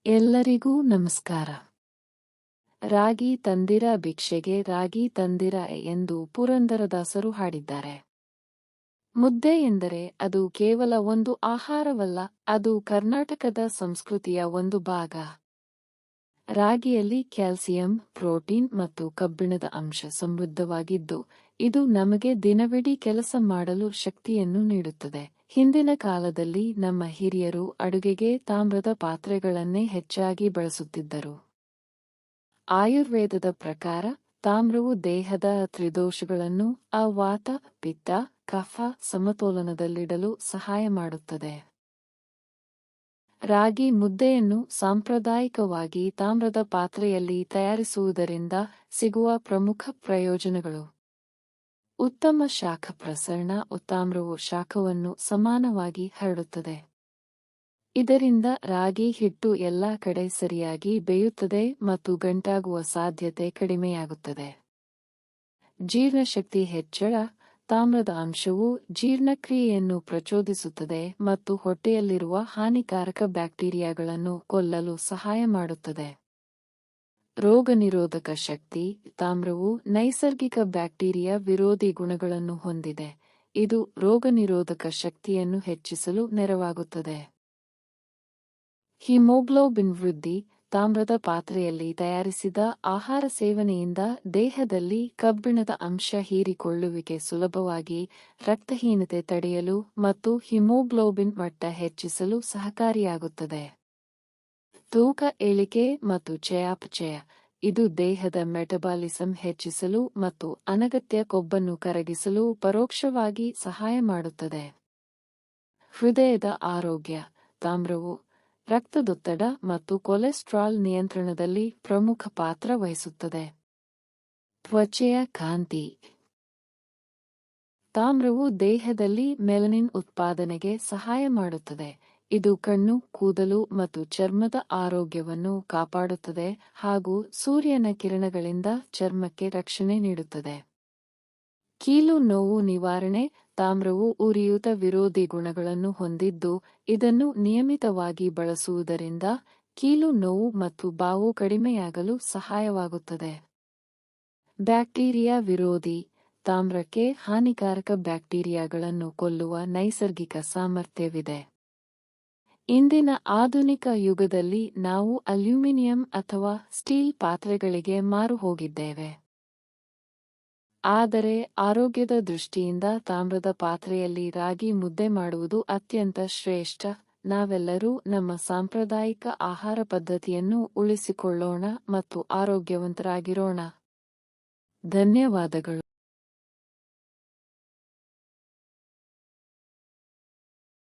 ಎಲ್ಲರಿಗೂ ನಮಸ್ಕಾರ. ರಾಗಿ ತಂದಿರ ಭಿಕ್ಷೆಗೆ ರಾಗಿ ತಂದಿರ ಎಂದು ಪುರಂದರದಾಸರು ಹಾಡಿದ್ದಾರೆ. ಮುದ್ದೆ ಎಂದರೆ ಅದು ಕೇವಲ ಒಂದು ಆಹಾರವಲ್ಲ, ಅದು ಕರ್ನಾಟಕದ ಸಂಸ್ಕೃತಿಯ ಒಂದು ಭಾಗ. ರಾಗಿಯಲ್ಲಿ ಕ್ಯಾಲ್ಸಿಯಂ, ಪ್ರೋಟೀನ್ ಮತ್ತು ಕಬ್ಬಿಣದ ಅಂಶ ಸಮೃದ್ಧವಾಗಿದ್ದು, ಇದು ನಮಗೆ ದಿನವಿಡೀ ಕೆಲಸ ಮಾಡಲು ಶಕ್ತಿಯನ್ನು ನೀಡುತ್ತದೆ. ಹಿಂದಿನ ಕಾಲದಲ್ಲಿ ನಮ್ಮ ಹಿರಿಯರು ಅಡುಗೆಗೆ ತಾಮ್ರದ ಪಾತ್ರೆಗಳನ್ನೇ ಹೆಚ್ಚಾಗಿ ಬಳಸುತ್ತಿದ್ದರು. ಆಯುರ್ವೇದದ ಪ್ರಕಾರ ತಾಮ್ರವು ದೇಹದ ತ್ರಿದೋಷಗಳನ್ನು ವಾತ, ಪಿತ್ತ, ಕಫ ಸಮತೋಲನದಲ್ಲಿಡಲು ಸಹಾಯ ಮಾಡುತ್ತದೆ. ರಾಗಿ ಮುದ್ದೆಯನ್ನು ಸಾಂಪ್ರದಾಯಿಕವಾಗಿ ತಾಮ್ರದ ಪಾತ್ರೆಯಲ್ಲಿ ತಯಾರಿಸುವುದರಿಂದ ಸಿಗುವ ಪ್ರಮುಖ ಪ್ರಯೋಜನಗಳು: ಉತ್ತಮ ಶಾಖ ಪ್ರಸರಣ. ತಾಮ್ರವು ಶಾಖವನ್ನು ಸಮಾನವಾಗಿ ಹರಡುತ್ತದೆ. ಇದರಿಂದ ರಾಗಿ ಹಿಟ್ಟು ಎಲ್ಲಾ ಕಡೆ ಸರಿಯಾಗಿ ಬೇಯುತ್ತದೆ ಮತ್ತು ಗಂಟಾಗುವ ಸಾಧ್ಯತೆ ಕಡಿಮೆಯಾಗುತ್ತದೆ. ಜೀರ್ಣಶಕ್ತಿ ಹೆಚ್ಚಳ. ತಾಮ್ರದ ಅಂಶವು ಜೀರ್ಣಕ್ರಿಯೆಯನ್ನು ಪ್ರಚೋದಿಸುತ್ತದೆ ಮತ್ತು ಹೊಟ್ಟೆಯಲ್ಲಿರುವ ಹಾನಿಕಾರಕ ಬ್ಯಾಕ್ಟೀರಿಯಾಗಳನ್ನು ಕೊಲ್ಲಲು ಸಹಾಯ ಮಾಡುತ್ತದೆ. ರೋಗನಿರೋಧಕ ಶಕ್ತಿ. ತಾಮ್ರವು ನೈಸರ್ಗಿಕ ಬ್ಯಾಕ್ಟೀರಿಯಾ ವಿರೋಧಿ ಗುಣಗಳನ್ನು ಹೊಂದಿದೆ, ಇದು ರೋಗನಿರೋಧಕ ಶಕ್ತಿಯನ್ನು ಹೆಚ್ಚಿಸಲು ನೆರವಾಗುತ್ತದೆ. ಹಿಮೋಗ್ಲೋಬಿನ್ ವೃದ್ಧಿ. ತಾಮ್ರದ ಪಾತ್ರೆಯಲ್ಲಿ ತಯಾರಿಸಿದ ಆಹಾರ ಸೇವನೆಯಿಂದ ದೇಹದಲ್ಲಿ ಕಬ್ಬಿಣದ ಅಂಶ ಹೀರಿಕೊಳ್ಳುವಿಕೆ ಸುಲಭವಾಗಿ ರಕ್ತಹೀನತೆ ತಡೆಯಲು ಮತ್ತು ಹಿಮೋಗ್ಲೋಬಿನ್ ಮಟ್ಟ ಹೆಚ್ಚಿಸಲು ಸಹಕಾರಿಯಾಗುತ್ತದೆ. ತೂಕ ಇಳಿಕೆ ಮತ್ತು ಚಯಾಪಚಯ. ಇದು ದೇಹದ ಮೆಟಬಾಲಿಸಂ ಹೆಚ್ಚಿಸಲು ಮತ್ತು ಅನಗತ್ಯ ಕೊಬ್ಬನ್ನು ಕರಗಿಸಲು ಪರೋಕ್ಷವಾಗಿ ಸಹಾಯ ಮಾಡುತ್ತದೆ. ಹೃದಯದ ಆರೋಗ್ಯ. ತಾಮ್ರವು ರಕ್ತದೊತ್ತಡ ಮತ್ತು ಕೊಲೆಸ್ಟ್ರಾಲ್ ನಿಯಂತ್ರಣದಲ್ಲಿ ಪ್ರಮುಖ ಪಾತ್ರ ವಹಿಸುತ್ತದೆ. ತ್ವಚೆಯ ಕಾಂತಿ. ತಾಮ್ರವು ದೇಹದಲ್ಲಿ ಮೆಲನಿನ್ ಉತ್ಪಾದನೆಗೆ ಸಹಾಯ ಮಾಡುತ್ತದೆ, ಇದು ಕಣ್ಣು, ಕೂದಲು ಮತ್ತು ಚರ್ಮದ ಆರೋಗ್ಯವನ್ನು ಕಾಪಾಡುತ್ತದೆ ಹಾಗೂ ಸೂರ್ಯನ ಕಿರಣಗಳಿಂದ ಚರ್ಮಕ್ಕೆ ರಕ್ಷಣೆ ನೀಡುತ್ತದೆ. ಕೀಲು ನೋವು ನಿವಾರಣೆ. ತಾಮ್ರವು ಉರಿಯೂತ ವಿರೋಧಿ ಗುಣಗಳನ್ನು ಹೊಂದಿದ್ದು, ಇದನ್ನು ನಿಯಮಿತವಾಗಿ ಬಳಸುವುದರಿಂದ ಕೀಲು ನೋವು ಮತ್ತು ಬಾವು ಕಡಿಮೆಯಾಗಲು ಸಹಾಯವಾಗುತ್ತದೆ. ಬ್ಯಾಕ್ಟೀರಿಯಾ ವಿರೋಧಿ. ತಾಮ್ರಕ್ಕೆ ಹಾನಿಕಾರಕ ಬ್ಯಾಕ್ಟೀರಿಯಾಗಳನ್ನು ಕೊಲ್ಲುವ ನೈಸರ್ಗಿಕ ಸಾಮರ್ಥ್ಯವಿದೆ. ಇಂದಿನ ಆಧುನಿಕ ಯುಗದಲ್ಲಿ ನಾವು ಅಲ್ಯೂಮಿನಿಯಂ ಅಥವಾ ಸ್ಟೀಲ್ ಪಾತ್ರೆಗಳಿಗೆ ಮಾರು ಹೋಗಿದ್ದೇವೆ. ಆದರೆ ಆರೋಗ್ಯದ ದೃಷ್ಟಿಯಿಂದ ತಾಮ್ರದ ಪಾತ್ರೆಯಲ್ಲಿ ರಾಗಿ ಮುದ್ದೆ ಮಾಡುವುದು ಅತ್ಯಂತ ಶ್ರೇಷ್ಠ. ನಾವೆಲ್ಲರೂ ನಮ್ಮ ಸಾಂಪ್ರದಾಯಿಕ ಆಹಾರ ಪದ್ಧತಿಯನ್ನು ಉಳಿಸಿಕೊಳ್ಳೋಣ ಮತ್ತು ಆರೋಗ್ಯವಂತರಾಗಿರೋಣ. ಧನ್ಯವಾದಗಳು.